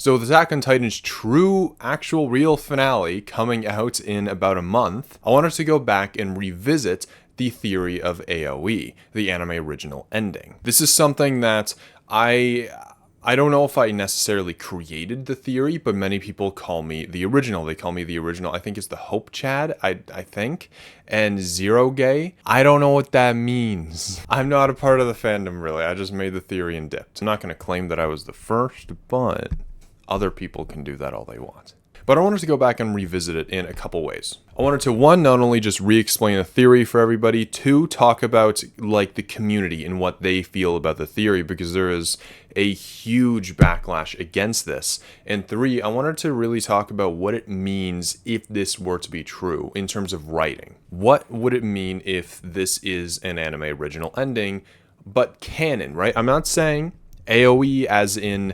So the Attack on Titan's true, actual, real finale coming out in about a month, I wanted to go back and revisit the theory of AoE, the anime original ending. This is something that I don't know if I necessarily created the theory, but many people call me the original. They call me the original. I think it's the Hope Chad, I think, and Zero Gay. I don't know what that means. I'm not a part of the fandom, really. I just made the theory and dipped. I'm not going to claim that I was the first, but other people can do that all they want. But I wanted to go back and revisit it in a couple ways. I wanted to, one, not only just re-explain the theory for everybody, two, talk about like the community and what they feel about the theory, because there is a huge backlash against this. And three, I wanted to really talk about what it means if this were to be true in terms of writing. What would it mean if this is an anime original ending, but canon, right? I'm not saying AoE as in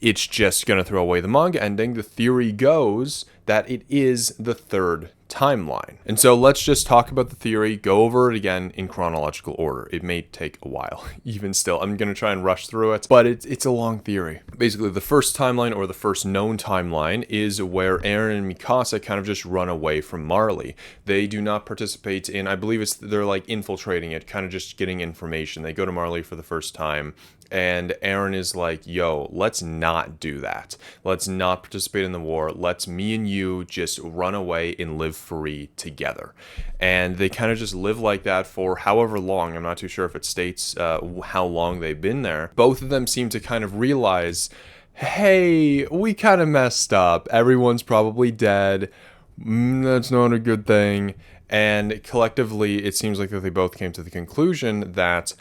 it's just going to throw away the manga ending. The theory goes that it is the third timeline. And so let's just talk about the theory, go over it again in chronological order. It may take a while, even still. I'm going to try and rush through it, but it's a long theory. Basically, the first timeline, or the first known timeline, is where Eren and Mikasa kind of just run away from Marley. They do not participate in, I believe they're like infiltrating it, kind of just getting information. They go to Marley for the first time, and Eren is like, yo, let's not do that. Let's not participate in the war. Let's me and you just run away and live free together. And they kind of just live like that for however long. I'm not too sure if it states how long they've been there. Both of them seem to kind of realize, hey, we kind of messed up. Everyone's probably dead. That's not a good thing. And collectively, it seems like that they both came to the conclusion that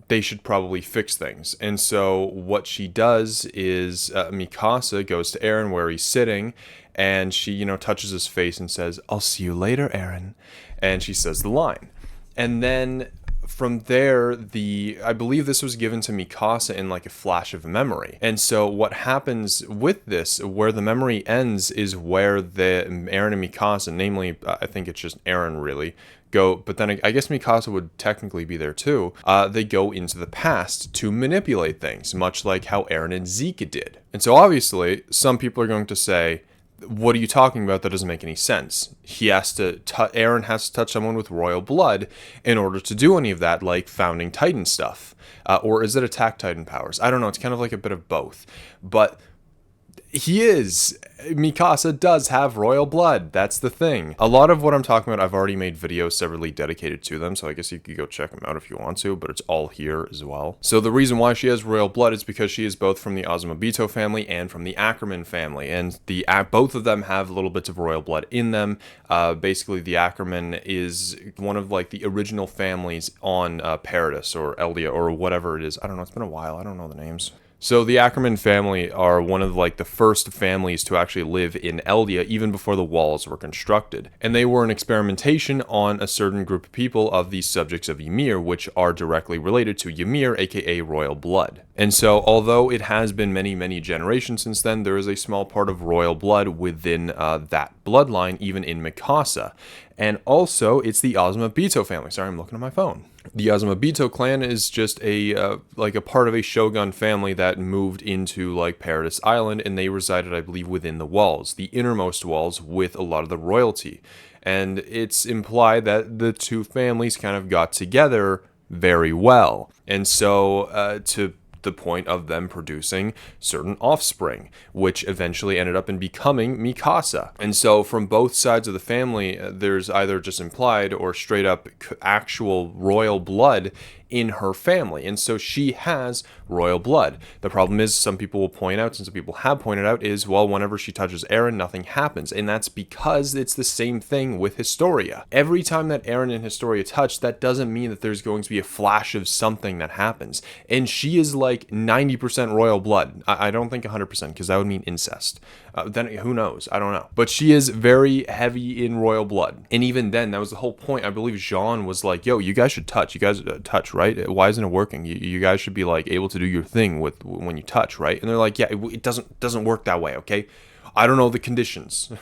they should probably fix things. And so what she does is Mikasa goes to Eren where he's sitting, and she, touches his face and says, "I'll see you later, Eren." And she says the line. And then from there, I believe this was given to Mikasa in like a flash of memory. And so what happens with this, where the memory ends, is where the Eren and Mikasa, namely, I think it's just Eren really, go, but then I guess Mikasa would technically be there too. They go into the past to manipulate things, much like how Eren and Zeke did. And so obviously, some people are going to say, what are you talking about? That doesn't make any sense. Eren has to touch someone with royal blood in order to do any of that, like founding Titan stuff. Or is it Attack Titan powers? I don't know. It's kind of like a bit of both. But Mikasa does have royal blood. That's the thing. A lot of what I'm talking about, I've already made videos severally dedicated to them, so I guess you could go check them out if you want to, but it's all here as well. So the reason why she has royal blood is because she is both from the Azumabito family and from the Ackerman family, and both of them have little bits of royal blood in them. Basically, the Ackerman is one of like the original families on Paradis or Eldia or whatever it is. I don't know. It's been a while. I don't know the names. So the Ackerman family are one of like the first families to actually live in Eldia even before the walls were constructed. And they were an experimentation on a certain group of people of the subjects of Ymir, which are directly related to Ymir, aka royal blood. And so although it has been many, many generations since then, there is a small part of royal blood within that bloodline, even in Mikasa. And also, it's the Azumabito family. Sorry, I'm looking at my phone. The Azumabito clan is just a part of a shogun family that moved into like Paradis Island, and they resided, I believe, within the walls, the innermost walls, with a lot of the royalty. And it's implied that the two families kind of got together very well. And so to the point of them producing certain offspring, which eventually ended up in becoming Mikasa. And so from both sides of the family, there's either just implied or straight up actual royal blood in her family. And so she has royal blood. The problem is, some people will point out, and some people have pointed out, is, well, whenever she touches Eren, nothing happens. And that's because it's the same thing with Historia. Every time that Eren and Historia touch, that doesn't mean that there's going to be a flash of something that happens. And she is like 90% royal blood. I don't think 100%, because that would mean incest. Then who knows? I don't know. But she is very heavy in royal blood. And even then, that was the whole point. I believe Jean was like, yo, you guys should touch. You guys touch, right? Why isn't it working? You guys should be like able to do your thing with when you touch, right? And they're like, yeah, it doesn't work that way, okay? I don't know the conditions,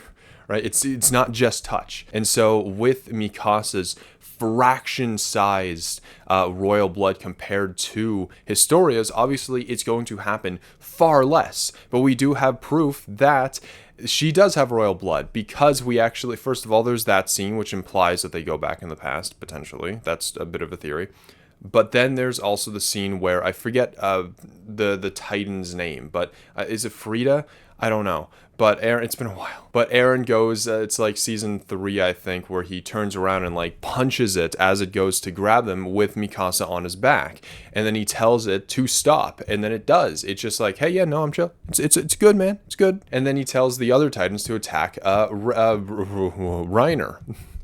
right? It's not just touch. And so with Mikasa's fraction-sized royal blood compared to Historia's, obviously it's going to happen far less. But we do have proof that she does have royal blood, because we actually, first of all, there's that scene which implies that they go back in the past, potentially. That's a bit of a theory. But then there's also the scene where, I forget the Titan's name, but is it Frida? I don't know. But Eren, it's been a while. But Eren goes, it's like season 3, I think, where he turns around and like punches it as it goes to grab them with Mikasa on his back. And then he tells it to stop. And then it does. It's just like, hey, yeah, no, I'm chill. It's good, man. It's good. And then he tells the other Titans to attack Rainer.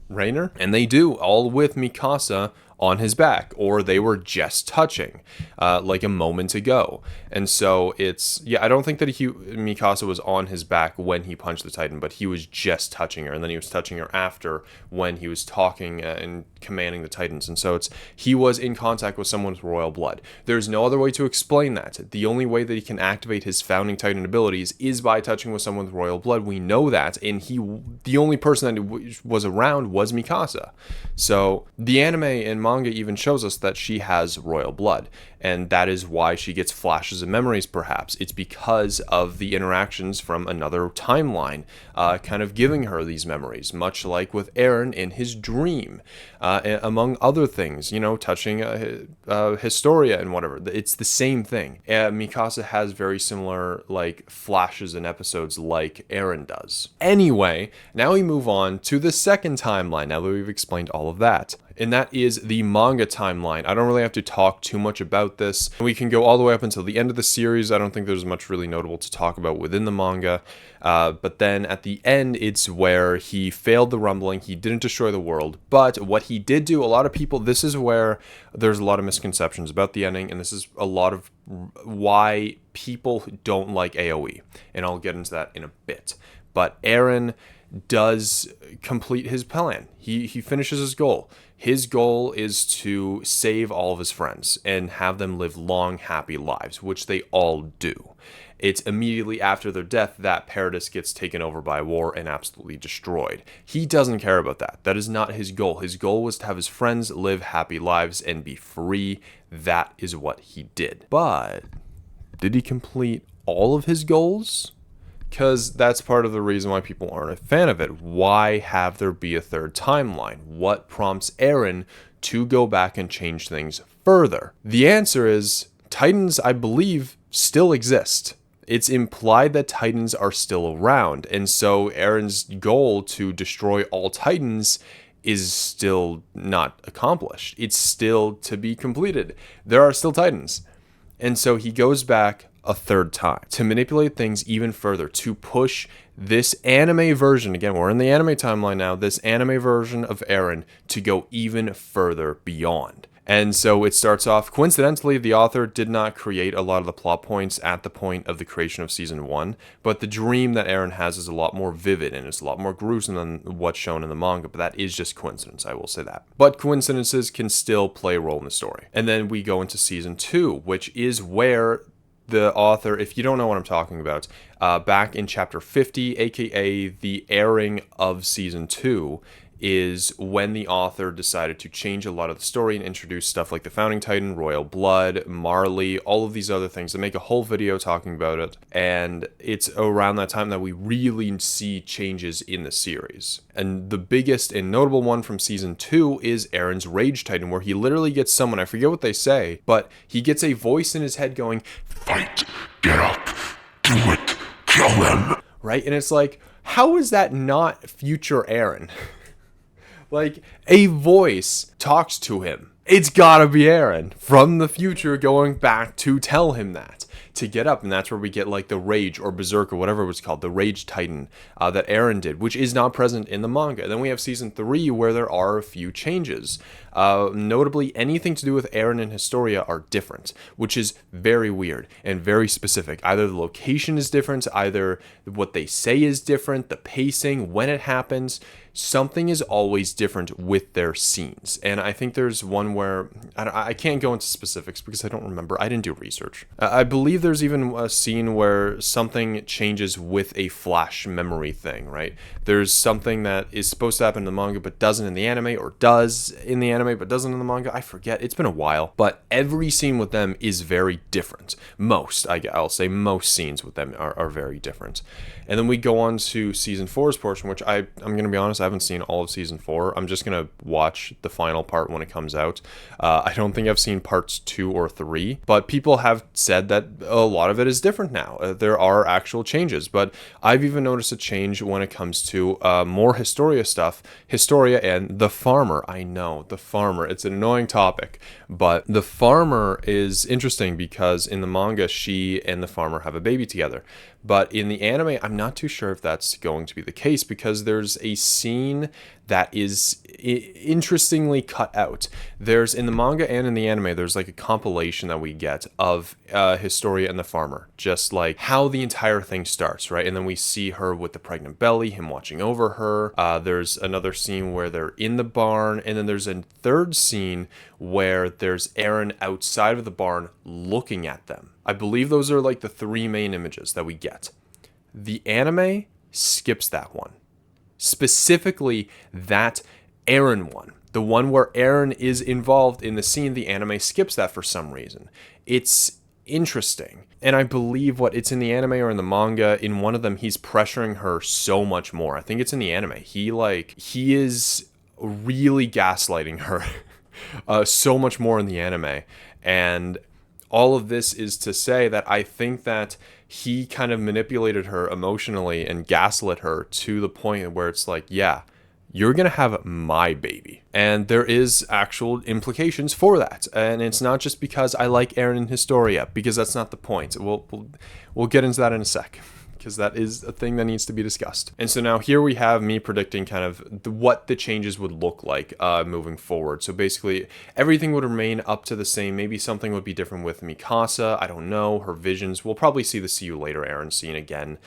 And they do, all with Mikasa on his back, or they were just touching like a moment ago. And so it's, yeah, I don't think that Mikasa was on his back when he punched the Titan, but he was just touching her, and then he was touching her after when he was talking and commanding the Titans. And so he was in contact with someone with royal blood. There's no other way to explain that. The only way that he can activate his founding Titan abilities is by touching with someone with royal blood. We know that, and the only person that was around was Mikasa. So the anime and manga even shows us that she has royal blood, and that is why she gets flashes of memories. Perhaps it's because of the interactions from another timeline kind of giving her these memories, much like with Eren in his dream, among other things, touching Historia and whatever. It's the same thing. Mikasa has very similar like flashes and episodes like Eren does. Anyway, now we move on to the second timeline, now that we've explained all of that. And that is the manga timeline. I don't really have to talk too much about this. We can go all the way up until the end of the series. I don't think there's much really notable to talk about within the manga. But then at the end, it's where he failed the rumbling. He didn't destroy the world. But what he did do, a lot of people, this is where there's a lot of misconceptions about the ending. And this is a lot of why people don't like AoE. And I'll get into that in a bit. But Eren does complete his plan. He finishes his goal. His goal is to save all of his friends and have them live long, happy lives, which they all do. It's immediately after their death that Paradis gets taken over by war and absolutely destroyed. He doesn't care about that. That is not his goal. His goal was to have his friends live happy lives and be free. That is what he did. But did he complete all of his goals? Because that's part of the reason why people aren't a fan of it. Why have there be a third timeline? What prompts Eren to go back and change things further? The answer is Titans, I believe, still exist. It's implied that Titans are still around. And so Eren's goal to destroy all Titans is still not accomplished. It's still to be completed. There are still Titans. And so he goes back a third time to manipulate things even further, to push this anime version, again, we're in the anime timeline now, this anime version of Eren to go even further beyond. And so it starts off, coincidentally, the author did not create a lot of the plot points at the point of the creation of season 1, but the dream that Eren has is a lot more vivid and it's a lot more gruesome than what's shown in the manga, but that is just coincidence, I will say that. But coincidences can still play a role in the story. And then we go into season 2, which is where the author, if you don't know what I'm talking about, back in chapter 50, aka the airing of season 2, is when the author decided to change a lot of the story and introduce stuff like the Founding Titan, Royal Blood, Marley, all of these other things, to make a whole video talking about it. And it's around that time that we really see changes in the series. And the biggest and notable one from season 2 is Eren's Rage Titan, where he literally gets someone, I forget what they say, but he gets a voice in his head going, "Fight, get up, do it, kill them." Right? And it's like, how is that not future Eren? Like, a voice talks to him. It's gotta be Eren from the future going back to tell him that, to get up. And that's where we get like the Rage or Berserk or whatever it was called, the Rage Titan that Eren did, which is not present in the manga. And then we have season 3 where there are a few changes. Notably, anything to do with Eren and Historia are different, which is very weird and very specific. Either the location is different, either what they say is different, the pacing, when it happens. something is always different with their scenes. And I think there's one where I can't go into specifics because I don't remember. I didn't do research. I believe there's even a scene where something changes with a flash memory thing, right? There's something that is supposed to happen in the manga but doesn't in the anime, or does in the anime but doesn't in the manga. I forget. It's been a while. But every scene with them is very different. I'll say most scenes with them are very different. And then we go on to season 4's portion, which I'm going to be honest, I haven't seen all of season 4. I'm just going to watch the final part when it comes out. I don't think I've seen parts 2 or 3, but people have said that a lot of it is different now. There are actual changes, but I've even noticed a change when it comes to more Historia stuff. Historia and the farmer. I know, the farmer. It's an annoying topic, but the farmer is interesting because in the manga, she and the farmer have a baby together. But in the anime, I'm not too sure if that's going to be the case because there's a scene that is interestingly cut out. There's in the manga and in the anime, there's like a compilation that we get of Historia and the farmer, just like how the entire thing starts, right? And then we see her with the pregnant belly, him watching over her. There's another scene where they're in the barn, and then there's a third scene where there's Eren outside of the barn looking at them. I believe those are like the 3 main images that we get. The anime skips that one. Specifically, that Eren one. The one where Eren is involved in the scene, the anime skips that for some reason. It's interesting. And I believe it's in the anime or in the manga, in one of them, he's pressuring her so much more. I think it's in the anime. He is really gaslighting her so much more in the anime. And all of this is to say that I think that he kind of manipulated her emotionally and gaslit her to the point where it's like, yeah, you're going to have my baby. And there is actual implications for that. And it's not just because I like Eren and Historia, because that's not the point. We'll get into that in a sec, because that is a thing that needs to be discussed. And so now here we have me predicting kind of what the changes would look like moving forward. So basically everything would remain up to the same. Maybe something would be different with Mikasa. I don't know. Her visions. We'll probably see the See You Later Eren scene again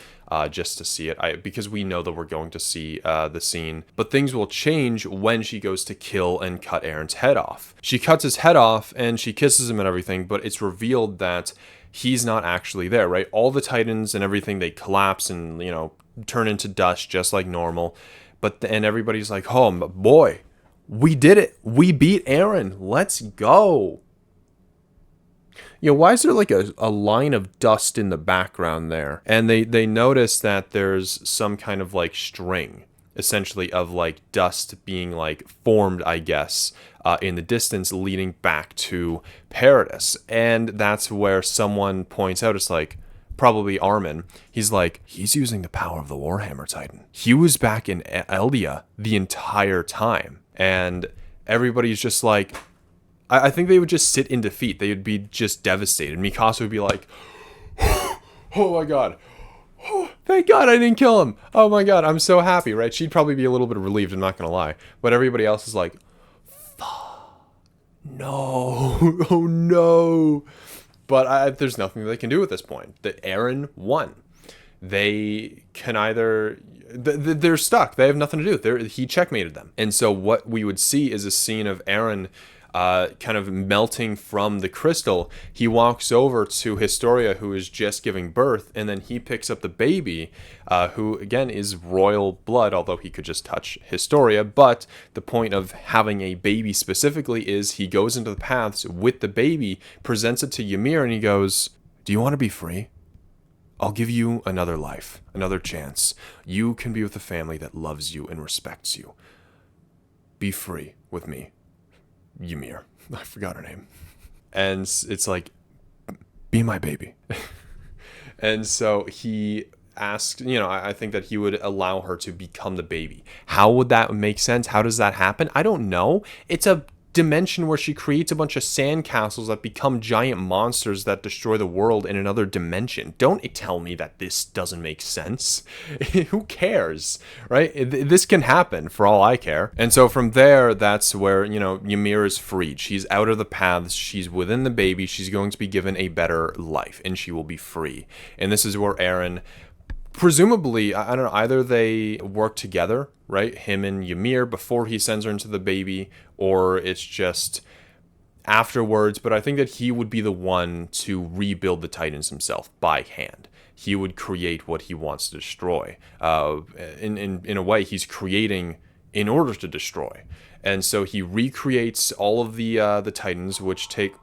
just to see it, because we know that we're going to see the scene. But things will change when she goes to kill and cut Eren's head off. She cuts his head off and she kisses him and everything, but it's revealed that he's not actually there, right? All the Titans and everything, they collapse and, turn into dust just like normal. And everybody's like, oh boy, we did it. We beat Eren. Let's go. Why is there like a line of dust in the background there? And they notice that there's some kind of like string, essentially, of like dust being like formed, I guess, in the distance leading back to Paradis. And that's where someone points out, it's like, probably Armin, he's using the power of the Warhammer Titan. He was back in Eldia the entire time. And everybody's just like, I think they would just sit in defeat. They would be just devastated. Mikasa would be like, oh my god. Oh, thank God I didn't kill him. Oh my God, I'm so happy, right? She'd probably be a little bit relieved, I'm not going to lie. But everybody else is like, no, oh no. But there's nothing they can do at this point. The Eren won. They can either... They're stuck. They have nothing to do. He checkmated them. And so what we would see is a scene of Eren kind of melting from the crystal. He walks over to Historia, who is just giving birth, and then he picks up the baby, who again is royal blood, although he could just touch Historia. But the point of having a baby specifically is he goes into the paths with the baby, presents it to Ymir, and he goes, do you want to be free? I'll give you another life, another chance. You can be with a family that loves you and respects you. Be free with me. Ymir. I forgot her name. And it's like, be my baby. And so he asked, I think that he would allow her to become the baby. How would that make sense? How does that happen? I don't know. It's a dimension where she creates a bunch of sandcastles that become giant monsters that destroy the world in another dimension. Don't tell me that this doesn't make sense. Who cares, right? This can happen for all I care. And so from there, that's where, Ymir is freed. She's out of the paths. She's within the baby. She's going to be given a better life and she will be free. And this is where Eren presumably, I don't know, either they work together, right? Him and Ymir before he sends her into the baby, or it's just afterwards. But I think that he would be the one to rebuild the Titans himself by hand. He would create what he wants to destroy. In a way, he's creating in order to destroy. And so he recreates all of the Titans, which take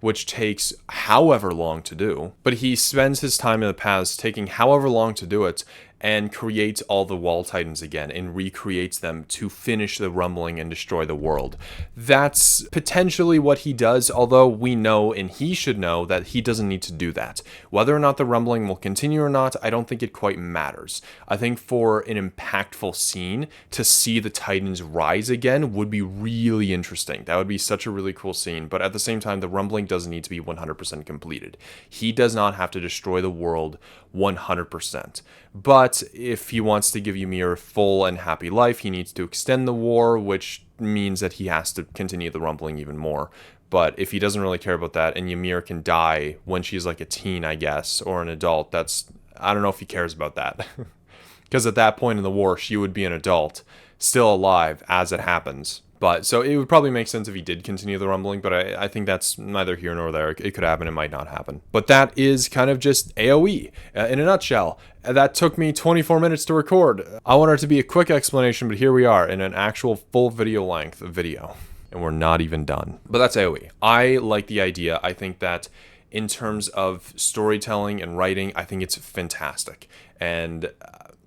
which takes however long to do. But he spends his time in the past taking however long to do it and creates all the wall titans again and recreates them to finish the rumbling and destroy the world. That's potentially what he does, although we know, and he should know, that he doesn't need to do that. Whether or not the rumbling will continue or not, I don't think it quite matters. I think for an impactful scene, to see the titans rise again would be really interesting. That would be such a really cool scene, but at the same time, the rumbling doesn't need to be 100% completed. He does not have to destroy the world 100%. But if he wants to give Ymir a full and happy life, he needs to extend the war, which means that he has to continue the rumbling even more. But if he doesn't really care about that, and Ymir can die when she's like a teen, I guess, or an adult, I don't know if he cares about that. Because at that point in the war, she would be an adult, still alive as it happens. But so it would probably make sense if he did continue the rumbling, but I think that's neither here nor there. It could happen, it might not happen. But that is kind of just AoE in a nutshell. That took me 24 minutes to record. I wanted it to be a quick explanation, but here we are in an actual full video length video. And we're not even done. But that's AoE. I like the idea. I think that in terms of storytelling and writing, I think it's fantastic. And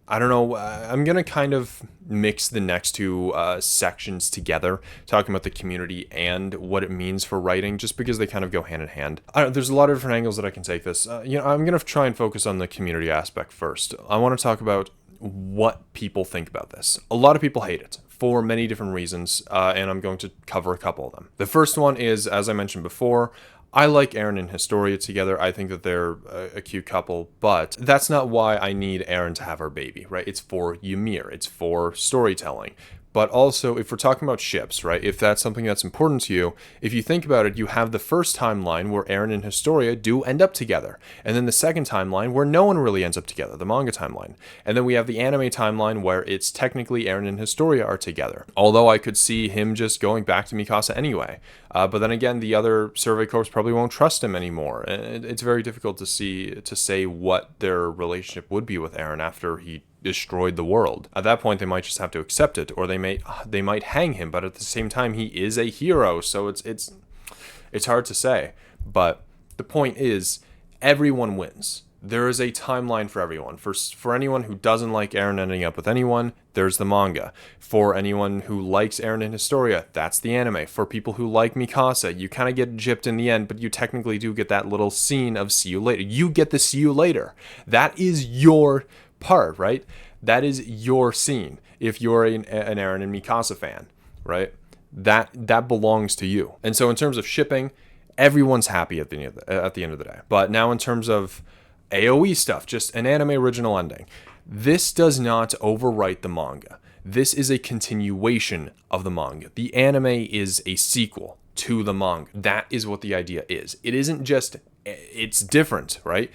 I don't know, I'm going to kind of mix the next two sections together, talking about the community and what it means for writing, just because they kind of go hand in hand. There's a lot of different angles that I can take this. I'm going to try and focus on the community aspect first. I want to talk about what people think about this. A lot of people hate it for many different reasons, and I'm going to cover a couple of them. The first one is, as I mentioned before, I like Eren and Historia together. I think that they're a cute couple, but that's not why I need Eren to have her baby, right? It's for Ymir. It's for storytelling. But also, if we're talking about ships, right, if that's something that's important to you, if you think about it, you have the first timeline where Eren and Historia do end up together. And then the second timeline where no one really ends up together, the manga timeline. And then we have the anime timeline where it's technically Eren and Historia are together. Although I could see him just going back to Mikasa anyway. But then again, the other Survey Corps probably won't trust him anymore. And it's very difficult to say what their relationship would be with Eren after he destroyed the world. At that point, they might just have to accept it, or they might hang him. But at the same time, he is a hero, so it's hard to say. But the point is, everyone wins. There is a timeline for everyone. For anyone who doesn't like Eren ending up with anyone, there's the manga. For anyone who likes Eren and Historia, that's the anime. For people who like Mikasa, you kind of get gypped in the end, but you technically do get that little scene of see you later. You get the see you later. That is your part, right? That is your scene. If you're an Eren and Mikasa fan, right? That belongs to you. And so in terms of shipping, everyone's happy at the end of the day. But now in terms of AoE stuff, just an anime original ending. This does not overwrite the manga. This is a continuation of the manga. The anime is a sequel to the manga. That is what the idea is. It isn't just, it's different, right?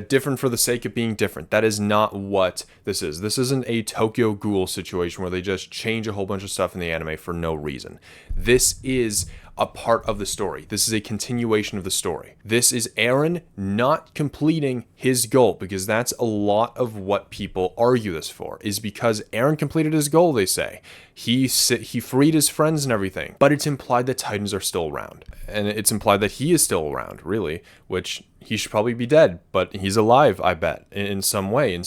Different for the sake of being different. That is not what this is. This isn't a Tokyo Ghoul situation where they just change a whole bunch of stuff in the anime for no reason. This is a part of the story. This is a continuation of the story. This is Eren not completing his goal, because that's a lot of what people argue this for, is because Eren completed his goal, they say. He freed his friends and everything, but it's implied that Titans are still around. And it's implied that he is still around, really, which he should probably be dead, but he's alive, I bet, in some way,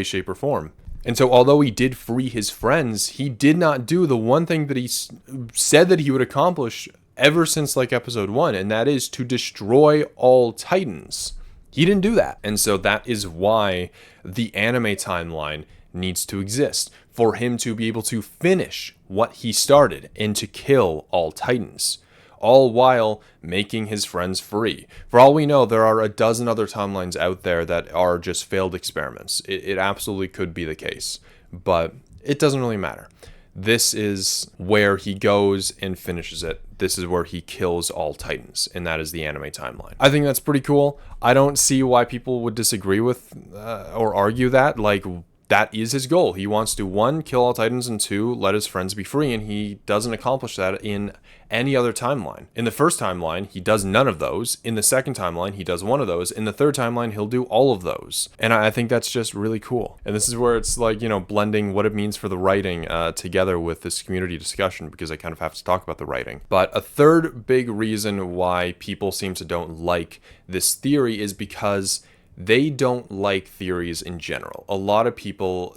shape, or form. And so although he did free his friends, he did not do the one thing that he said that he would accomplish ever since like episode 1, and that is to destroy all Titans. He didn't do that. And so that is why the anime timeline needs to exist, for him to be able to finish what he started and to kill all Titans, all while making his friends free. For all we know, there are a dozen other timelines out there that are just failed experiments. It absolutely could be the case, but it doesn't really matter. This is where he goes and finishes it. this is where he kills all Titans, and that is the anime timeline. I think that's pretty cool. I don't see why people would disagree with or argue that. Like, that is his goal. He wants to, 1, kill all Titans, and 2, let his friends be free, and he doesn't accomplish that in any other timeline. In the first timeline, he does none of those. In the second timeline, he does one of those. In the third timeline, he'll do all of those. And I think that's just really cool. And this is where it's like, you know, blending what it means for the writing together with this community discussion, because I kind of have to talk about the writing. But a third big reason why people seem to don't like this theory is because they don't like theories in general. A lot of people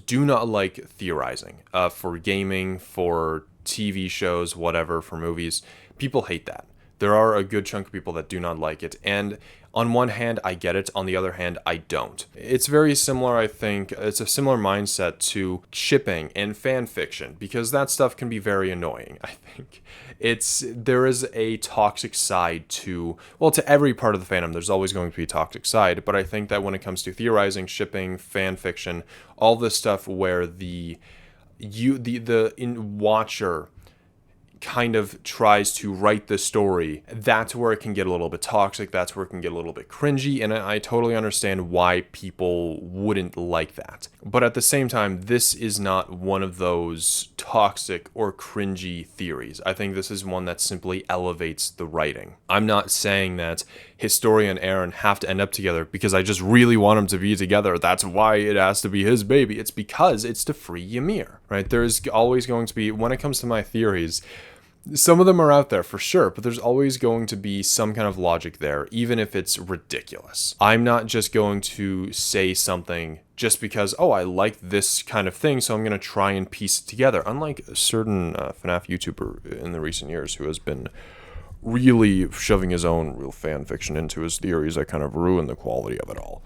do not like theorizing for gaming, for TV shows, whatever, for movies. People hate that. There are a good chunk of people that do not like it. And on one hand, I get it. On the other hand, I don't. It's very similar, I think. It's a similar mindset to shipping and fan fiction, because that stuff can be very annoying, I think. There is a toxic side to every part of the fandom. There's always going to be a toxic side. But I think that when it comes to theorizing, shipping, fan fiction, all this stuff where the watcher kind of tries to write the story, that's where it can get a little bit toxic. That's where it can get a little bit cringy. And I totally understand why people wouldn't like that. But at the same time, this is not one of those toxic or cringy theories. I think this is one that simply elevates the writing. I'm not saying that Historia and Eren have to end up together because I just really want them to be together. That's why it has to be his baby. It's because it's to free Ymir, right? There's always going to be, when it comes to my theories, some of them are out there for sure, but there's always going to be some kind of logic there, even if it's ridiculous. I'm not just going to say something just because, oh, I like this kind of thing, so I'm going to try and piece it together. Unlike a certain FNAF YouTuber in the recent years who has been really shoving his own real fan fiction into his theories that kind of ruin the quality of it all.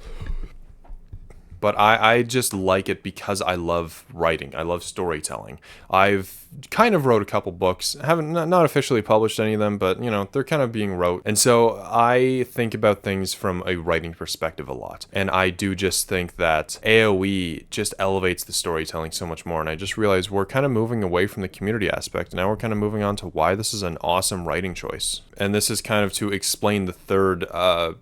But I just like it because I love writing. I love storytelling. I've kind of wrote a couple books. I haven't not officially published any of them, but, you know, they're kind of being wrote. And so I think about things from a writing perspective a lot. And I do just think that AoE just elevates the storytelling so much more. And I just realized we're kind of moving away from the community aspect. Now we're kind of moving on to why this is an awesome writing choice. And this is kind of to explain the third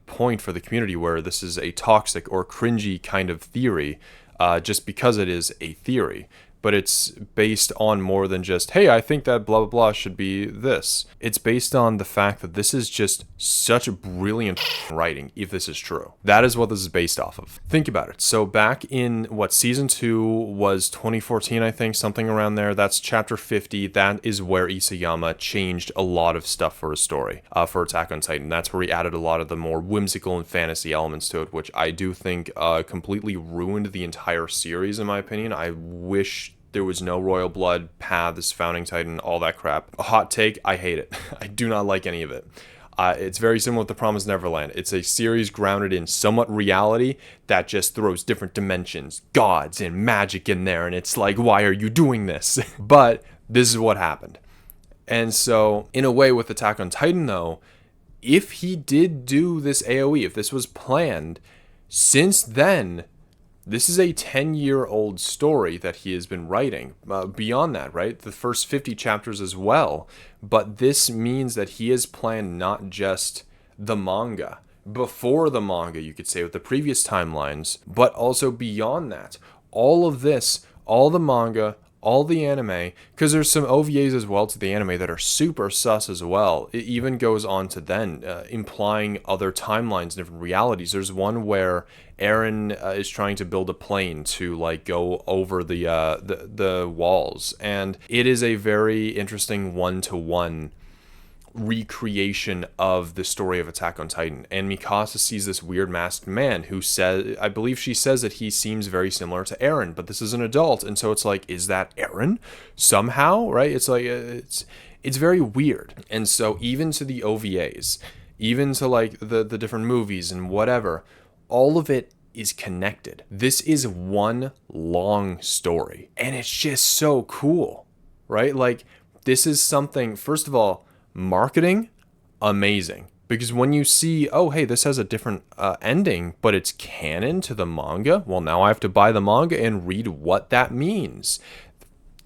point for the community, where this is a toxic or cringy kind of theory, just because it is a theory. But it's based on more than just, hey, I think that blah, blah, blah should be this. It's based on the fact that this is just such a brilliant writing, if this is true. That is what this is based off of. Think about it. So back in, season 2 was 2014, I think, something around there. That's chapter 50. That is where Isayama changed a lot of stuff for his story, for Attack on Titan. That's where he added a lot of the more whimsical and fantasy elements to it, which I do think completely ruined the entire series, in my opinion. I wish there was no royal blood, paths, founding titan, all that crap. A hot take, I hate it. I do not like any of it. It's very similar with The Promised Neverland. It's a series grounded in somewhat reality that just throws different dimensions, gods, and magic in there. And it's like, why are you doing this? But this is what happened. And so, in a way, with Attack on Titan, though, if he did do this AoE, if this was planned, since then, this is a 10-year-old story that he has been writing. Beyond that, right? The first 50 chapters as well. But this means that he has planned not just the manga, before the manga, you could say, with the previous timelines, but also beyond that. All of this, all the manga, all the anime, because there's some OVAs as well to the anime that are super sus as well. It even goes on to then implying other timelines, different realities. There's one where Eren is trying to build a plane to like go over the walls, and it is a very interesting one-to-one recreation of the story of Attack on Titan. And Mikasa sees this weird masked man who says, I believe she says that he seems very similar to Eren, but this is an adult. And so it's like, is that Eren somehow, right? It's like, it's very weird. And so even to the OVAs, even to like the different movies and whatever, all of it is connected. This is one long story, and it's just so cool, right? Like, this is something, first of all, marketing, amazing. Because when you see, oh, hey, this has a different ending, but it's canon to the manga, well, now I have to buy the manga and read what that means.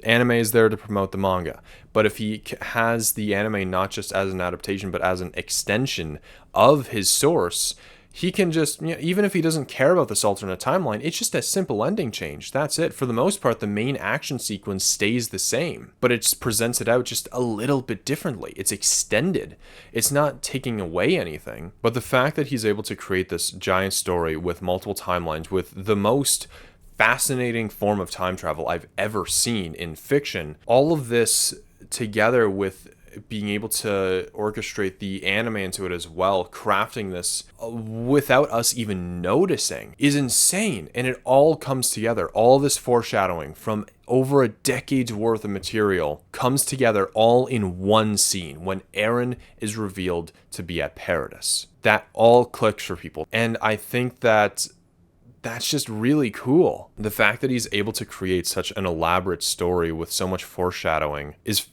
Anime is there to promote the manga. But if he has the anime not just as an adaptation, but as an extension of his source, he can just, even if he doesn't care about this alternate timeline, it's just a simple ending change. That's it. For the most part, the main action sequence stays the same, but it presents it out just a little bit differently. It's extended. It's not taking away anything. But the fact that he's able to create this giant story with multiple timelines, with the most fascinating form of time travel I've ever seen in fiction, all of this together with being able to orchestrate the anime into it as well, crafting this without us even noticing, is insane. And it all comes together. All this foreshadowing from over a decade's worth of material comes together all in one scene when Eren is revealed to be at Paradis. That all clicks for people. And I think that that's just really cool. The fact that he's able to create such an elaborate story with so much foreshadowing is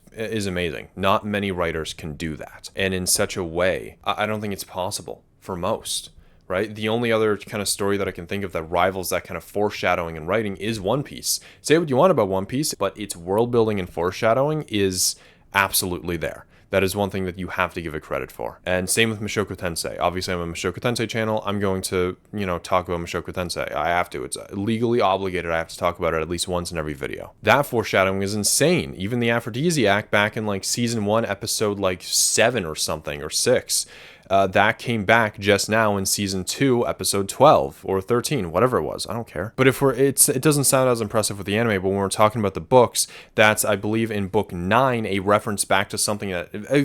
amazing. Not many writers can do that. And in such a way, I don't think it's possible for most, right? The only other kind of story that I can think of that rivals that kind of foreshadowing and writing is One Piece. Say what you want about One Piece, but its world building and foreshadowing is absolutely there. That is one thing that you have to give it credit for. And same with Mushoku Tensei. Obviously, I'm a Mushoku Tensei channel. I'm going to, talk about Mushoku Tensei. I have to. It's legally obligated. I have to talk about it at least once in every video. That foreshadowing is insane. Even the aphrodisiac back in like season 1, episode like 7 or something, or 6. That came back just now in season 2, episode 12 or 13, whatever it was. I don't care. But it doesn't sound as impressive with the anime, but when we're talking about the books, that's, I believe, in book 9, a reference back to something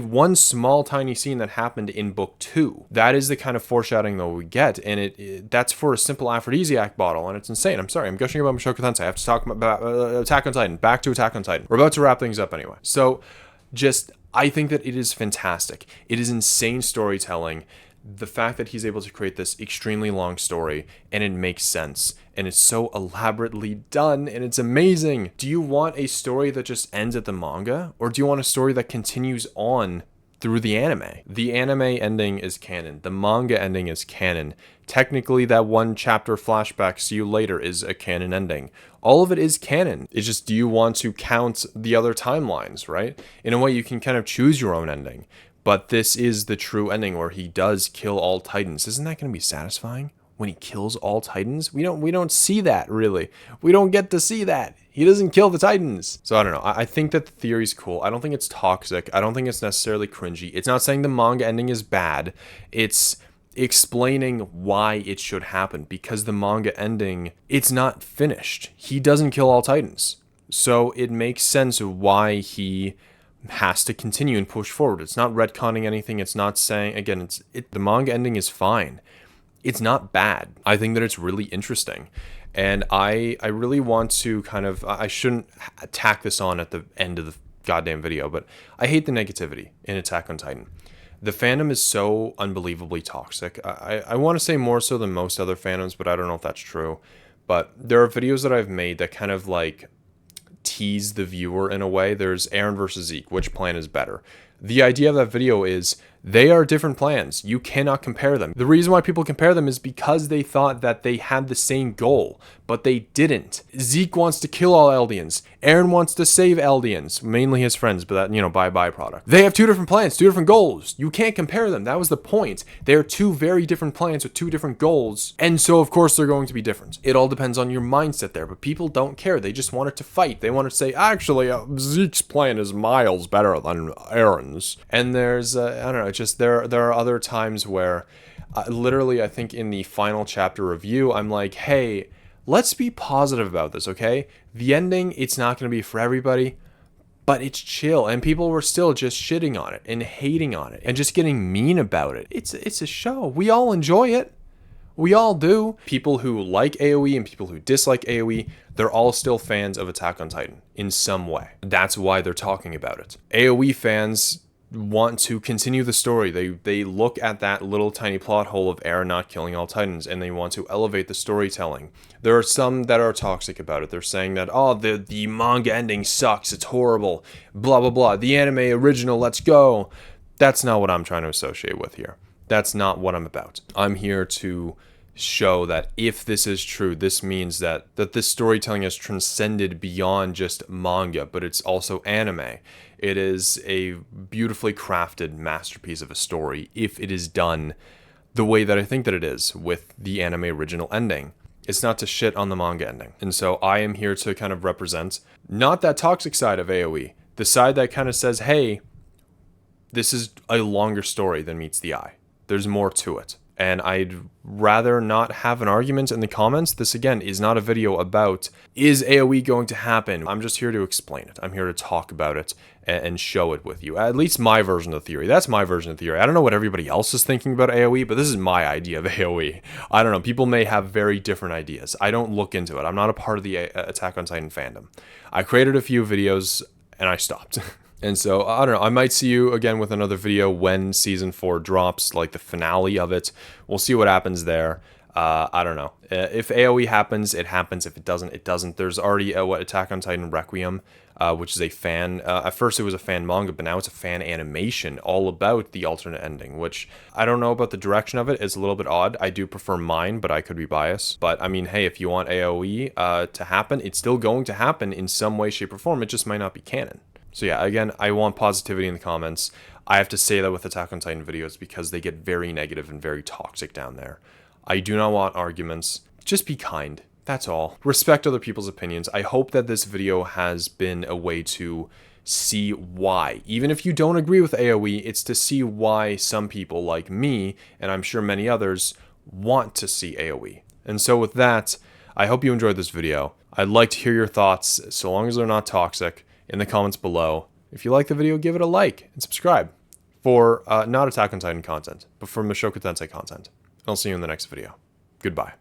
one small tiny scene that happened in book 2. That is the kind of foreshadowing that we get, and that's for a simple aphrodisiac bottle, and it's insane. I'm sorry, I'm gushing about Mushoku Tensei. I have to talk about Attack on Titan. Back to Attack on Titan. We're about to wrap things up anyway. So, I think that it is fantastic. It is insane storytelling. The fact that he's able to create this extremely long story and it makes sense and it's so elaborately done and it's amazing. Do you want a story that just ends at the manga, or do you want a story that continues on through the anime? The anime ending is canon. The manga ending is canon. Technically, that one chapter flashback, see you later, is a canon ending. All of it is canon. It's just, do you want to count the other timelines, right? In a way, you can kind of choose your own ending. But this is the true ending where he does kill all Titans. Isn't that going to be satisfying? When he kills all Titans? We don't see that, really. We don't get to see that. He doesn't kill the Titans. So I don't know. I think that the theory's cool. I don't think it's toxic. I don't think it's necessarily cringy. It's not saying the manga ending is bad. It's explaining why it should happen, because the manga ending, it's not finished. He doesn't kill all Titans. So it makes sense why he has to continue and push forward. It's not retconning anything. It's not saying, again, the manga ending is fine. It's not bad. I think that it's really interesting. And I really want to I shouldn't tack this on at the end of the goddamn video, but I hate the negativity in Attack on Titan. The fandom is so unbelievably toxic. I want to say more so than most other fandoms, but I don't know if that's true. But there are videos that I've made that kind of like tease the viewer in a way. There's Eren versus Zeke. Which plan is better? The idea of that video is they are different plans. You cannot compare them. The reason why people compare them is because they thought that they had the same goal, but they didn't. Zeke wants to kill all Eldians. Eren wants to save Eldians, mainly his friends, but that, by byproduct. They have two different plans, two different goals. You can't compare them. That was the point. They are two very different plans with two different goals, and so of course they're going to be different. It all depends on your mindset there, but people don't care. They just want it to fight. They want to say, actually, Zeke's plan is miles better than Eren's. And there's, I don't know, just there are other times where literally I think in the final chapter review I'm like, hey, let's be positive about this, okay? The ending, it's not going to be for everybody, but it's chill, and people were still just shitting on it and hating on it and just getting mean about it. It's a show. We all enjoy it. We all do. People who like AoE and people who dislike AoE, they're all still fans of Attack on Titan in some way. That's why they're talking about it. AoE fans want to continue the story. They look at that little tiny plot hole of Eren not killing all Titans, and they want to elevate the storytelling. There are some that are toxic about it. They're saying that, the manga ending sucks, it's horrible, blah, blah, blah. The anime original, let's go. That's not what I'm trying to associate with here. That's not what I'm about. I'm here to show that if this is true, this means that this storytelling has transcended beyond just manga, but it's also anime. It is a beautifully crafted masterpiece of a story if it is done the way that I think that it is with the anime original ending. It's not to shit on the manga ending. And so I am here to kind of represent not that toxic side of AoE, the side that kind of says, hey, this is a longer story than meets the eye. There's more to it. And I'd rather not have an argument in the comments. This, again, is not a video about, is AoE going to happen? I'm just here to explain it. I'm here to talk about it and show it with you. At least my version of the theory. That's my version of the theory. I don't know what everybody else is thinking about AoE, but this is my idea of AoE. I don't know. People may have very different ideas. I don't look into it. I'm not a part of the Attack on Titan fandom. I created a few videos and I stopped. And so, I don't know, I might see you again with another video when Season 4 drops, like the finale of it. We'll see what happens there. I don't know. If AoE happens, it happens. If it doesn't, it doesn't. There's already Attack on Titan Requiem, which is a fan. At first, it was a fan manga, but now it's a fan animation all about the alternate ending, which I don't know about the direction of it. It's a little bit odd. I do prefer mine, but I could be biased. But I mean, hey, if you want AoE to happen, it's still going to happen in some way, shape, or form. It just might not be canon. So yeah, again, I want positivity in the comments. I have to say that with Attack on Titan videos because they get very negative and very toxic down there. I do not want arguments. Just be kind. That's all. Respect other people's opinions. I hope that this video has been a way to see why. Even if you don't agree with AoE, it's to see why some people like me, and I'm sure many others, want to see AoE. And so with that, I hope you enjoyed this video. I'd like to hear your thoughts, so long as they're not toxic, in the comments below. If you like the video, give it a like and subscribe for not Attack on Titan content, but for Mushoku Tensei content. I'll see you in the next video. Goodbye.